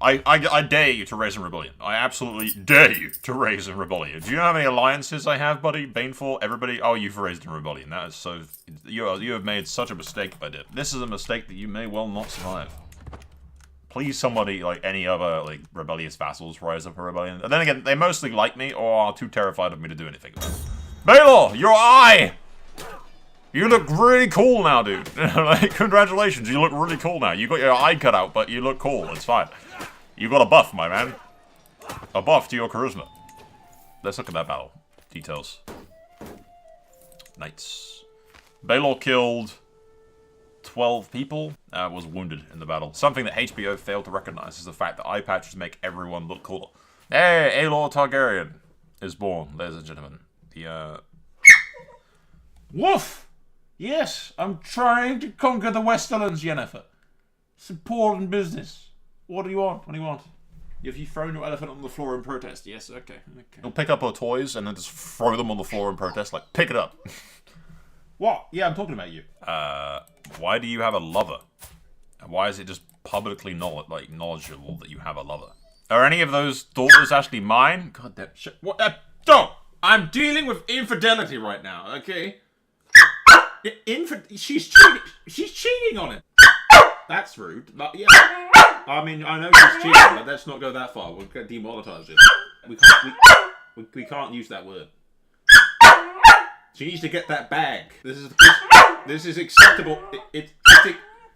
I dare you to raise a rebellion. I absolutely dare you to raise a rebellion. Do you know how many alliances I have, buddy? Baneful, everybody. Oh, you've raised a rebellion. That is so. You have made such a mistake by this. This is a mistake that you may well not survive. Please, somebody, like any other like rebellious vassals, rise up a rebellion. And then again, they mostly like me or are too terrified of me to do anything about it. Baelor, your eye! You look really cool now, dude. Like, congratulations, you look really cool now. You got your eye cut out, but you look cool. It's fine. You got a buff, my man. A buff to your charisma. Let's look at that battle. Details. Knights. Baelor killed 12 people. Was wounded in the battle. Something that HBO failed to recognize is the fact that eye patches make everyone look cooler. Hey, Aelor Targaryen is born, ladies and gentlemen. The, Woof! Yes, I'm trying to conquer the Westerlands, Yennefer. It's important business. What do you want? What do you want? Have you thrown your elephant on the floor in protest? Yes, okay. You'll pick up her toys and then just throw them on the floor in protest, like, pick it up. What? Yeah, I'm talking about you. Why do you have a lover? And why is it just publicly knowledgeable that you have a lover? Are any of those daughters actually mine? God damn shit. What? Don't! I'm dealing with infidelity right now, okay? She's cheating. She's cheating on it. That's rude. But yeah. I mean, I know she's cheating, but let's not go that far. We'll get demonetized. We can't use that word. She needs to get that bag. This is acceptable.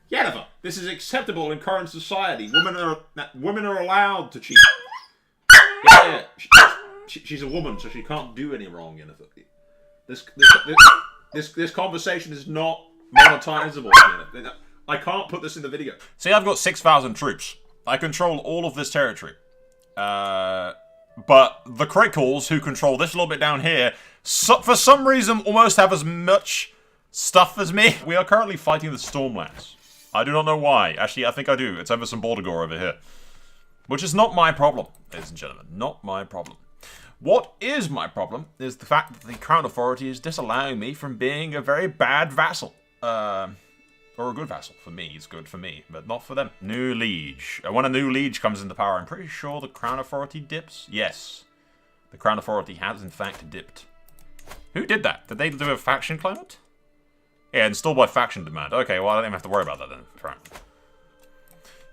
Yennefer, this is acceptable in current society. Women are allowed to cheat. Yeah. She's a woman, so she can't do any wrong, Yennefer. This conversation is not monetizable. I can't put this in the video. See, I've got 6,000 troops. I control all of this territory. But the Crickles, who control this little bit down here, for some reason almost have as much stuff as me. We are currently fighting the Stormlands. I do not know why. Actually, I think I do. It's over some Bordigor over here. Which is not my problem, ladies and gentlemen. Not my problem. What is my problem is the fact that the Crown Authority is disallowing me from being a very bad vassal. Or a good vassal. For me, it's good for me, but not for them. New Liege. When a new Liege comes into power, I'm pretty sure the Crown Authority dips. Yes. The Crown Authority has, in fact, dipped. Who did that? Did they do a faction claimant? Yeah, installed by faction demand. Okay, well, I don't even have to worry about that then.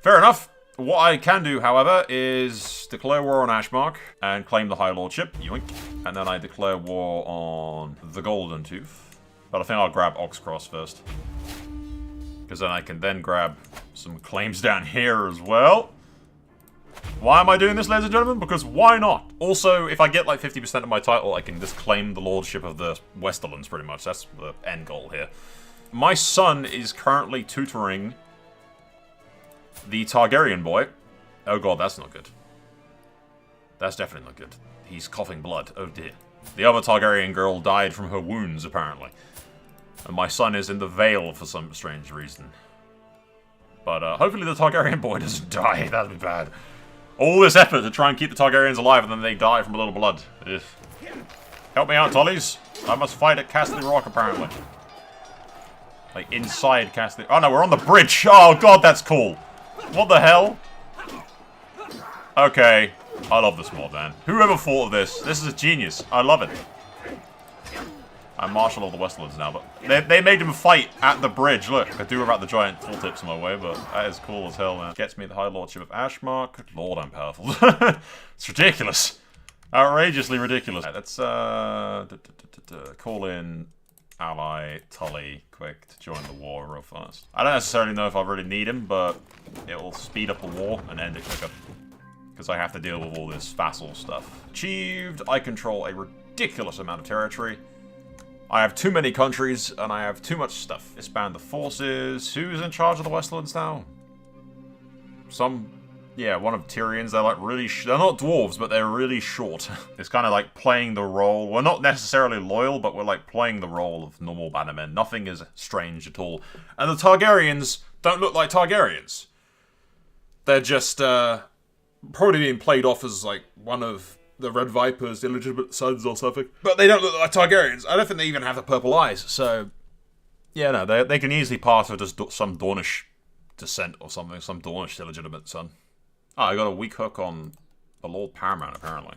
Fair enough. What I can do, however, is declare war on Ashmark and claim the High Lordship. Yoink. And then I declare war on the Golden Tooth. But I think I'll grab Oxcross first. Because then I can then grab some claims down here as well. Why am I doing this, ladies and gentlemen? Because why not? Also, if I get like 50% of my title, I can just claim the lordship of the Westerlands, pretty much. That's the end goal here. My son is currently tutoring the Targaryen boy. Oh god, that's not good. That's definitely not good. He's coughing blood. Oh dear. The other Targaryen girl died from her wounds, apparently. And my son is in the Vale for some strange reason. But hopefully the Targaryen boy doesn't die. That'd be bad. All this effort to try and keep the Targaryens alive and then they die from a little blood. Ugh. Help me out, Tollies. I must fight at Casterly Rock, apparently. Like, inside Casterly... Oh, no, we're on the bridge. Oh, God, that's cool. What the hell? Okay. I love this mod, man. Whoever thought of this? This is a genius. I love it. I'm Marshal of the Westlands now, but they made him fight at the bridge. Look, I do without the giant tool tips in my way, but that is cool as hell, man. Gets me the High Lordship of Ashmark. Good lord, I'm powerful. It's ridiculous. Outrageously ridiculous. Right, let's call in ally Tully quick to join the war real fast. I don't necessarily know if I really need him, but it will speed up the war and end it quicker. Because I have to deal with all this vassal stuff. Achieved. I control a ridiculous amount of territory. I have too many countries, and I have too much stuff. Expand the forces. Who's in charge of the Westlands now? Yeah, one of Tyrion's. They're like really... they're not dwarves, but they're really short. It's kind of like playing the role... we're not necessarily loyal, but we're like playing the role of normal bannermen. Nothing is strange at all. And the Targaryens don't look like Targaryens. They're just, probably being played off as like one of the Red Viper's illegitimate sons or something. But they don't look like Targaryens. I don't think they even have the purple eyes, so... yeah, no, they can easily pass for just some Dornish descent or something. Some Dornish illegitimate son. Oh, I got a weak hook on the Lord Paramount, apparently.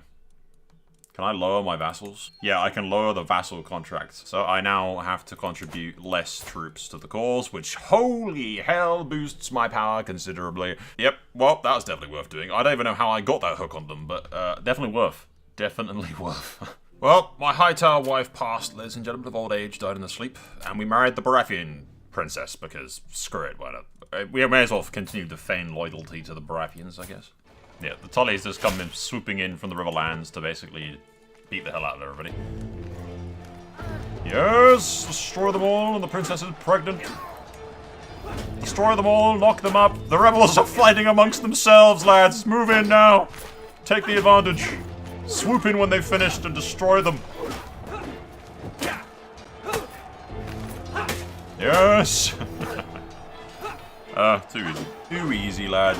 Can I lower my vassals? Yeah, I can lower the vassal contracts. So I now have to contribute less troops to the cause, which, holy hell, boosts my power considerably. Yep, well, that was definitely worth doing. I don't even know how I got that hook on them, but definitely worth. Definitely worth. Well, my Hightower wife passed, ladies and gentlemen, of old age, died in her sleep, and we married the Baratheon princess, because screw it, why not? We may as well continue to feign loyalty to the Baratheons, I guess. Yeah, the Tullys just come in swooping in from the Riverlands to basically beat the hell out of everybody. Yes! Destroy them all, and the princess is pregnant. Destroy them all, knock them up. The rebels are fighting amongst themselves, lads. Move in now. Take the advantage. Swoop in when they've finished and destroy them. Yes! Too easy. Too easy, lads.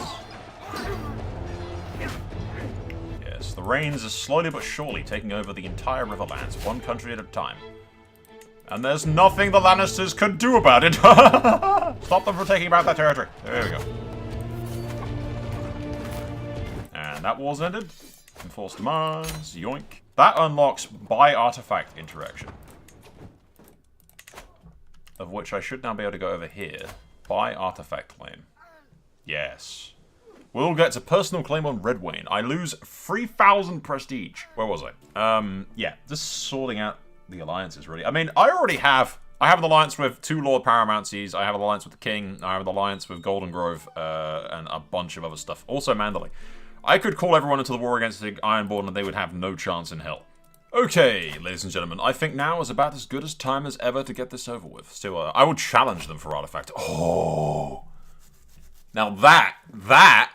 Yes, the Rains are slowly but surely taking over the entire Riverlands, one country at a time. And there's nothing the Lannisters could do about it! Stop them from taking back that territory. There we go. And that war's ended. Enforced demands, yoink. That unlocks by artifact interaction. Of which I should now be able to go over here. By artifact claim. Yes. We'll get to personal claim on Red Wayne. I lose 3,000 prestige. Where was I? Yeah, just sorting out the alliances, really. I mean, I have an alliance with 2 Lord Paramountsies, I have an alliance with the King, I have an alliance with Golden Grove, and a bunch of other stuff. Also Mandalay. I could call everyone into the war against the Ironborn and they would have no chance in hell. Okay, ladies and gentlemen, I think now is about as good as time as ever to get this over with. So, I would challenge them for artifact. Oh! Now that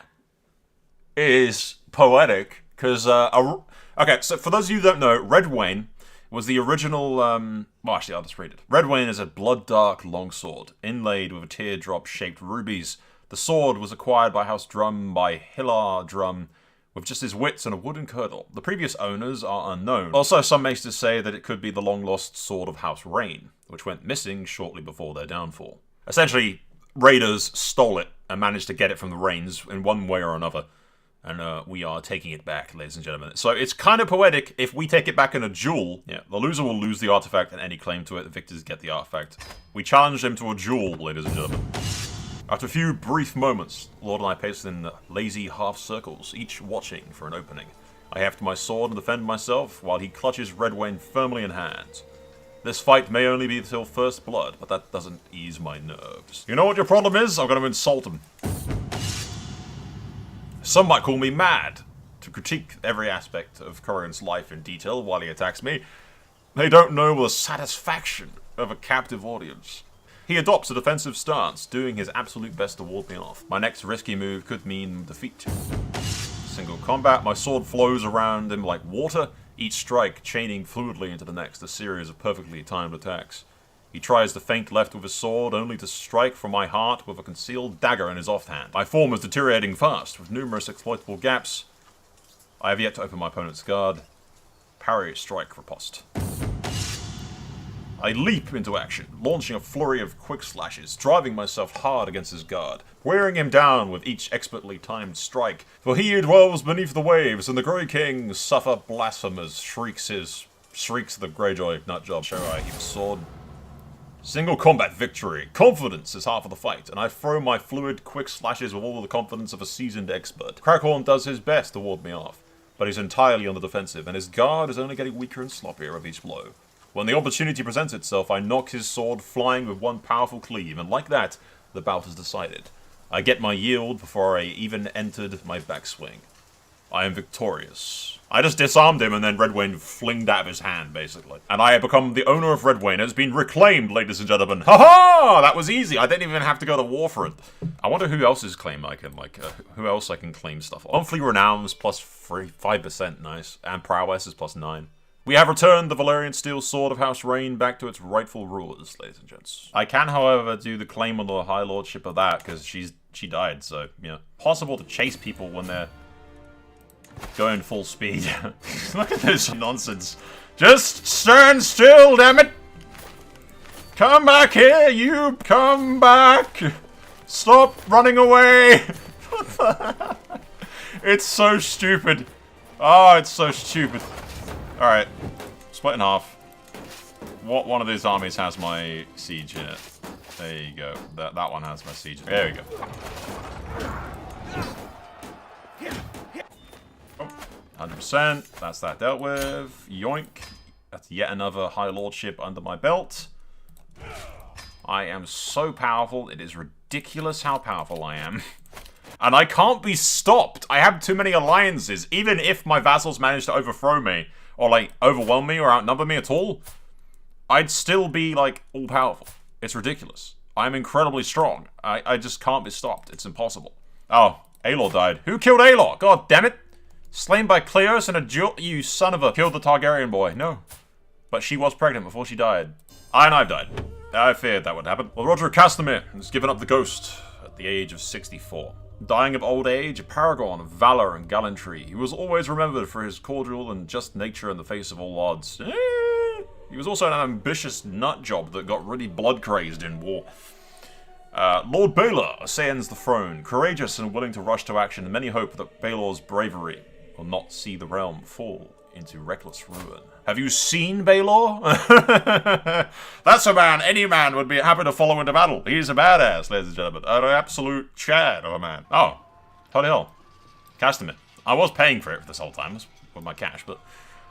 is poetic, because, okay, so for those of you who don't know, Red Wayne was the original, well, actually, I'll just read it. Red Wayne is a blood-dark longsword, inlaid with teardrop-shaped rubies. The sword was acquired by House Drum by Hillar Drum, with just his wits and a wooden kirtle. The previous owners are unknown. Also, some makes to say that it could be the long-lost sword of House Reyne, which went missing shortly before their downfall. Essentially, raiders stole it and managed to get it from the Reynes in one way or another. And we are taking it back, ladies and gentlemen. So it's kind of poetic. If we take it back in a duel, yeah, the loser will lose the artifact and any claim to it. The victors get the artifact. We challenge them to a duel, ladies and gentlemen. After a few brief moments, Lord and I paced in lazy half circles, each watching for an opening. I heft my sword and defend myself, while he clutches Red Wayne firmly in hand. This fight may only be till first blood, but that doesn't ease my nerves. You know what your problem is? I'm going to insult him. Some might call me mad to critique every aspect of Corrigan's life in detail while he attacks me. They don't know the satisfaction of a captive audience. He adopts a defensive stance, doing his absolute best to ward me off. My next risky move could mean defeat. Single combat, my sword flows around him like water, each strike chaining fluidly into the next, a series of perfectly timed attacks. He tries to feint left with his sword, only to strike from my heart with a concealed dagger in his offhand. My form is deteriorating fast, with numerous exploitable gaps. I have yet to open my opponent's guard. Parry, strike, riposte. I leap into action, launching a flurry of quick slashes, driving myself hard against his guard, wearing him down with each expertly timed strike. For he who dwells beneath the waves, and the Grey King suffer blasphemers, shrieks the Greyjoy nutjob. Shall I heave a sword? Single combat victory. Confidence is half of the fight, and I throw my fluid, quick slashes with all the confidence of a seasoned expert. Crackhorn does his best to ward me off, but he's entirely on the defensive, and his guard is only getting weaker and sloppier with each blow. When the opportunity presents itself, I knock his sword flying with one powerful cleave, and like that, the bout is decided. I get my yield before I even entered my backswing. I am victorious. I just disarmed him and then Red Wayne flinged out of his hand, basically. And I have become the owner of Red Wayne. It has been reclaimed, ladies and gentlemen. Ha-ha! That was easy. I didn't even have to go to war for it. I wonder who else's claim I can, who else I can claim stuff on. Monthly renown's plus 5%, nice. And prowess is plus 9. We have returned the Valyrian steel sword of House Reyne back to its rightful rulers, ladies and gents. I can, however, do the claim on the High Lordship of that, because she died, so, yeah. Possible to chase people when they're going full speed. Look at this nonsense. Just stand still, damn it! Come back here, you! Come back! Stop running away! It's so stupid. Oh, it's so stupid. Alright. Split in half. What one of these armies has my siege in it? There you go. That one has my siege. There we go. Oh, 100%. That's that dealt with. Yoink. That's yet another High Lordship under my belt. I am so powerful. It is ridiculous how powerful I am. And I can't be stopped. I have too many alliances. Even if my vassals manage to overthrow me, or like overwhelm me or outnumber me at all, I'd still be like all powerful. It's ridiculous. I'm incredibly strong. I just can't be stopped. It's impossible. Oh, Baelor died. Who killed Baelor? God damn it. Slain by Cleos in a duel. You son of a... Killed the Targaryen boy. No. But she was pregnant before she died. And I've died. I feared that would happen. Well, Roger of Castamere has given up the ghost at the age of 64. Dying of old age, a paragon of valor and gallantry, he was always remembered for his cordial and just nature in the face of all odds. He was also an ambitious nutjob that got really blood-crazed in war. Lord Baelor ascends the throne, courageous and willing to rush to action, and many hope that Baelor's bravery will not see the realm fall into reckless ruin. Have you seen Baelor? That's a man any man would be happy to follow into battle. He's a badass, ladies and gentlemen. An absolute chad of a man. Oh, holy hell. Castamere. I was paying for it this whole time with my cash, but...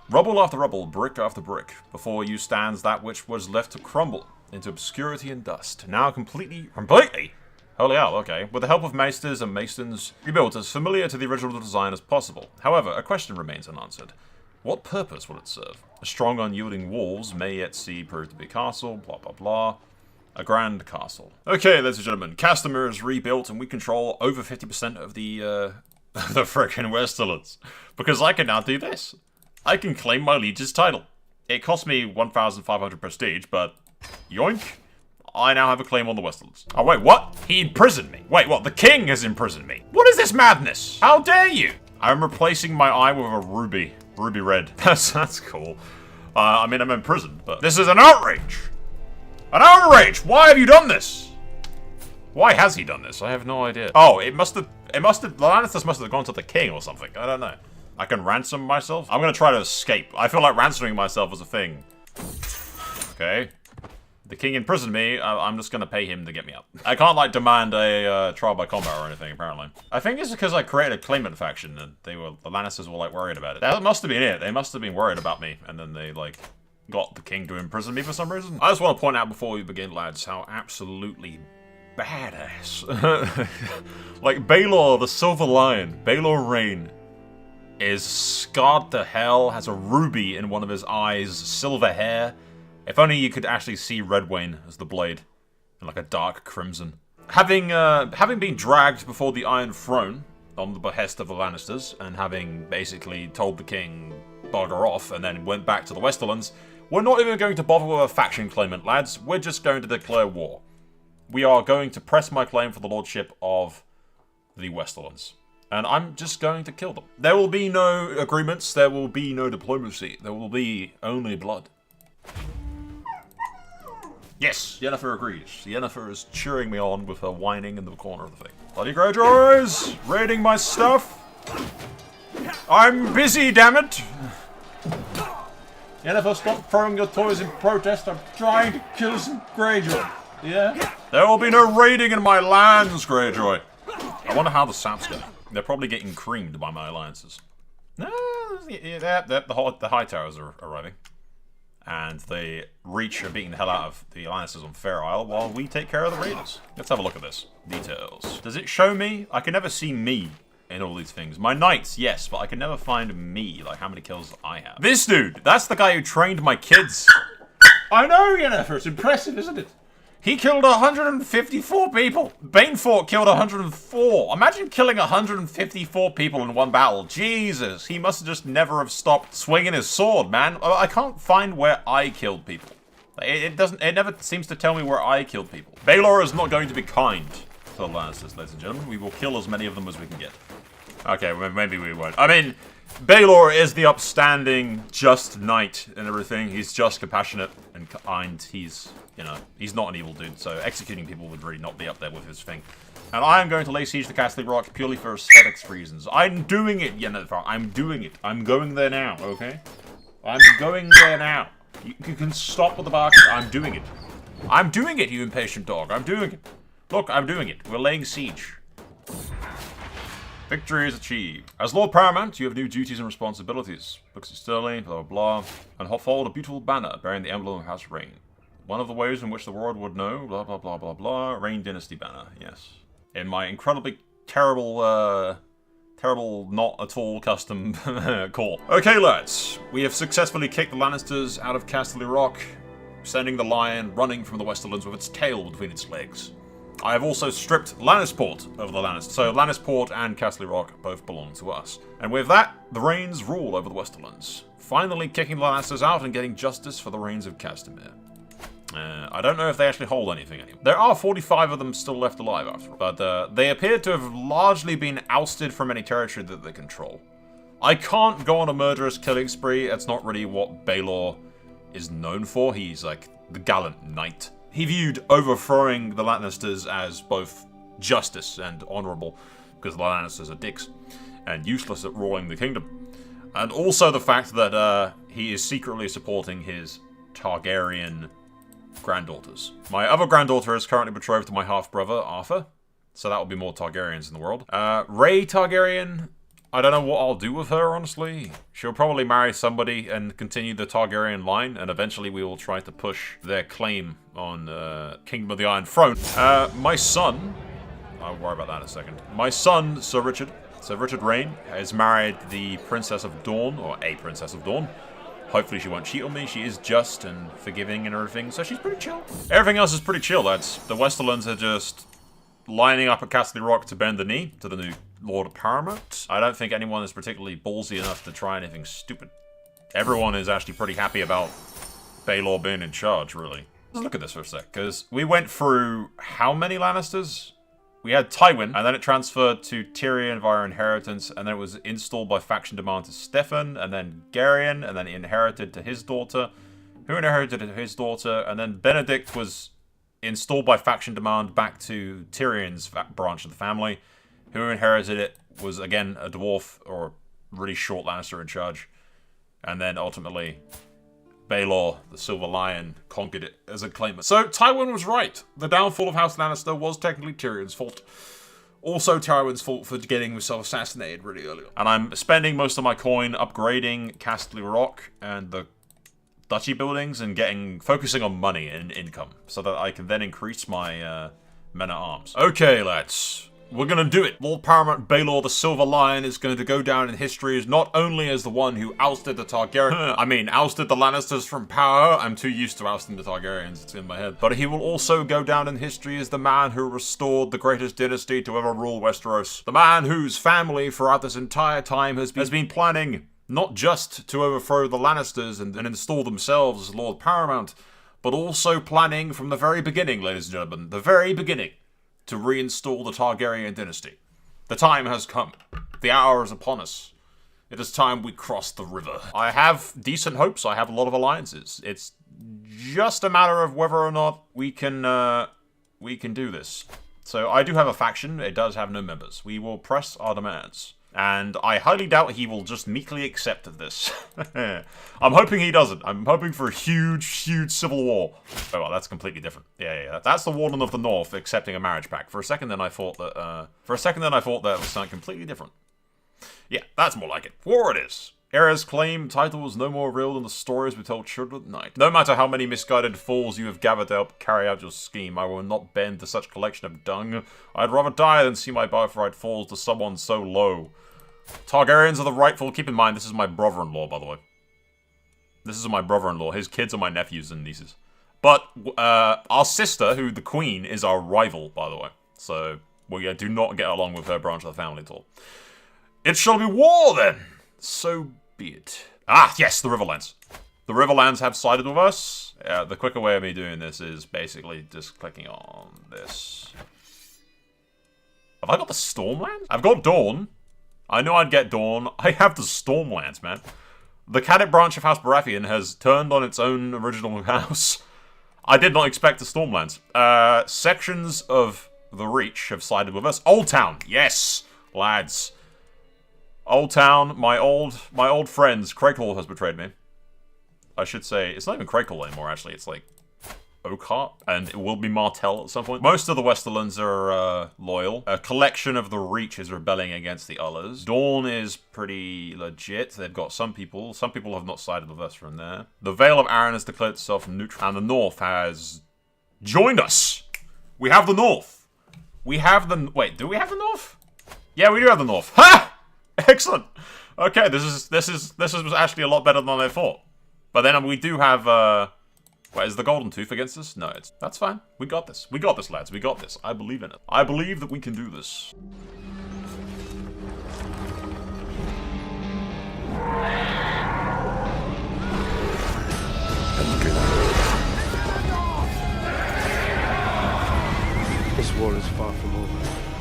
Rubble after rubble, brick after brick. Before you stands that which was left to crumble into obscurity and dust. Now completely... Holy hell, okay. With the help of maesters and masons, rebuilt as familiar to the original design as possible. However, a question remains unanswered. What purpose will it serve? Strong unyielding walls may yet see prove to be a castle, blah blah blah. A grand castle. Okay, ladies and gentlemen, Castamere is rebuilt and we control over 50% of the frickin' Westerlands. Because I can now do this. I can claim my liege's title. It cost me 1,500 prestige, but yoink, I now have a claim on the Westerlands. Oh wait, what? He imprisoned me. Wait, what? The king has imprisoned me. What is this madness? How dare you? I'm replacing my eye with a ruby. Ruby red. That's cool. I mean, I'm imprisoned, but this is an outrage. An outrage! Why have you done this? Why has he done this? I have no idea. Oh, the Lannisters must have gone to the king or something. I don't know. I can ransom myself? I'm gonna try to escape. I feel like ransoming myself is a thing. Okay. The king imprisoned me. I'm just gonna pay him to get me up. I can't, like, demand a trial by combat or anything, apparently. I think it's because I created a claimant faction and the Lannisters were, like, worried about it. That must have been it. They must have been worried about me, and then they, like, got the king to imprison me for some reason. I just want to point out before we begin, lads, how absolutely badass. Like, Baelor, the Silver Lion, Baelor Reyne, is scarred to hell, has a ruby in one of his eyes, silver hair. If only you could actually see Redwayne as the blade, in like a dark crimson. Having been dragged before the Iron Throne, on the behest of the Lannisters, and having basically told the king, bugger off, and then went back to the Westerlands, we're not even going to bother with a faction claimant, lads. We're just going to declare war. We are going to press my claim for the lordship of the Westerlands. And I'm just going to kill them. There will be no agreements, there will be no diplomacy, there will be only blood. Yes, Yennefer agrees. Yennefer is cheering me on with her whining in the corner of the thing. Bloody Greyjoys! Raiding my stuff! I'm busy, damn it! Yennefer, stop throwing your toys in protest. I'm trying to kill some Greyjoy. Yeah? There will be no raiding in my lands, Greyjoy. I wonder how the South's going. They're probably getting creamed by my alliances. No, the High Towers are arriving. And the Reach are beating the hell out of the alliances on Fair Isle while we take care of the raiders. Let's have a look at this. Details. Does it show me? I can never see me in all these things. My knights, yes, but I can never find me, like how many kills I have. This dude, that's the guy who trained my kids. I know, Yennefer, it's impressive, isn't it? He killed 154 people. Banefort killed 104. Imagine killing 154 people in one battle. Jesus, he must have just never have stopped swinging his sword, man. I can't find where I killed people. It never seems to tell me where I killed people. Baelor is not going to be kind to the Lannisters, ladies and gentlemen. We will kill as many of them as we can get. Okay, maybe we won't. I mean, Baelor is the upstanding, just knight and everything. He's just compassionate and kind. He's, you know, he's not an evil dude, so executing people would really not be up there with his thing. And I am going to lay siege to Casterly Rock purely for aesthetics reasons. I'm doing it, Yennefer. I'm doing it. I'm going there now, okay? I'm going there now. You can stop with the barking. I'm doing it. I'm doing it, you impatient dog. I'm doing it. Look, I'm doing it. We're laying siege. Victory is achieved. As Lord Paramount, you have new duties and responsibilities. Books of Sterling, blah blah blah, and followed a beautiful banner bearing the emblem of House Reyne. One of the ways in which the world would know, blah blah blah blah blah, Reyne Dynasty banner, yes. In my incredibly terrible, terrible not at all custom call. Okay lads, we have successfully kicked the Lannisters out of Casterly Rock, sending the lion running from the Westerlands with its tail between its legs. I have also stripped Lannisport over the Lannisters, so Lannisport and Casterly Rock both belong to us. And with that, the Rains rule over the Westerlands, finally kicking the Lannisters out and getting justice for the Rains of Castamere. I don't know if they actually hold anything anymore. There are 45 of them still left alive after all, but they appear to have largely been ousted from any territory that they control. I can't go on a murderous killing spree. That's not really what Baelor is known for. He's like the gallant knight. He viewed overthrowing the Lannisters as both justice and honourable, because the Lannisters are dicks and useless at ruling the kingdom. And also the fact that he is secretly supporting his Targaryen granddaughters. My other granddaughter is currently betrothed to my half-brother, Arthur, so that will be more Targaryens in the world. Rey Targaryen, I don't know what I'll do with her, honestly. She'll probably marry somebody and continue the Targaryen line, and eventually we will try to push their claim on Kingdom of the Iron Throne. My son, I'll worry about that in a second. My son, Sir Richard Reyne, has married the Princess of Dawn, or a Princess of Dawn. Hopefully she won't cheat on me. She is just and forgiving and everything, so she's pretty chill. Everything else is pretty chill, lads. The Westerlands are just lining up at Casterly Rock to bend the knee to the new Lord Paramount. I don't think anyone is particularly ballsy enough to try anything stupid. Everyone is actually pretty happy about Baelor being in charge, really. Let's look at this for a sec, because we went through how many Lannisters? We had Tywin, and then it transferred to Tyrion via inheritance, and then it was installed by faction demand to Stefan, and then Garyon, and then inherited to his daughter, who inherited to his daughter, and then Benedict was installed by faction demand back to Tyrion's branch of the family. Who inherited it was, again, a dwarf, or really short Lannister in charge. And then, ultimately, Baelor, the Silver Lion, conquered it as a claimant. So, Tywin was right. The downfall of House Lannister was technically Tyrion's fault. Also Tywin's fault for getting himself assassinated really early on. And I'm spending most of my coin upgrading Casterly Rock and the duchy buildings and focusing on money and income, so that I can then increase my men-at-arms. Okay, lads. We're gonna do it. Lord Paramount Baelor the Silver Lion is going to go down in history as not only as the one who ousted the ousted the Lannisters from power. I'm too used to ousting the Targaryens, it's in my head. But he will also go down in history as the man who restored the greatest dynasty to ever rule Westeros. The man whose family throughout this entire time has been planning not just to overthrow the Lannisters and install themselves as Lord Paramount, but also planning from the very beginning, ladies and gentlemen, the very beginning, to reinstall the Targaryen dynasty. The time has come. The hour is upon us. It is time we cross the river. I have decent hopes. I have a lot of alliances. It's just a matter of whether or not we can do this. So I do have a faction. It does have no members. We will press our demands. And I highly doubt he will just meekly accept this. I'm hoping he doesn't. I'm hoping for a huge, huge civil war. Oh, well, that's completely different. Yeah. That's the Warden of the North accepting a marriage pact. For a second, then I thought that was something completely different. Yeah, that's more like it. War it is. Era's claim title was no more real than the stories we told children at night. No matter how many misguided fools you have gathered to help carry out your scheme, I will not bend to such collection of dung. I'd rather die than see my birthright fall to someone so low. Targaryens are the rightful... Keep in mind, this is my brother-in-law, by the way. This is my brother-in-law. His kids are my nephews and nieces. But our sister, who the queen, is our rival, by the way. So we do not get along with her branch of the family at all. It shall be war, then! So be it. Ah, yes, the Riverlands. The Riverlands have sided with us. The quicker way of me doing this is basically just clicking on this. Have I got the Stormlands? I've got Dawn. I knew I'd get Dawn. I have the Stormlands, man. The cadet branch of House Baratheon has turned on its own original house. I did not expect the Stormlands. Sections of the Reach have sided with us. Old Town, yes, lads. Old Town, my old friends. Craighall has betrayed me. I should say, it's not even Craighall anymore, actually. It's like Oakhart, and it will be Martell at some point. Most of the Westerlands are loyal. A collection of the Reach is rebelling against the others. Dawn is pretty legit. They've got some people. Some people have not sided with us from there. The Vale of Arryn has declared itself neutral, and the North has joined us. We have the North. We have the... Wait, do we have the North? Yeah, we do have the North. Ha! Excellent. Okay, this is actually a lot better than I thought. But then we do have... Wait, is the Golden Tooth against us? No, that's fine. We got this. We got this, lads. We got this. I believe in it. I believe that we can do this. This war is far from over.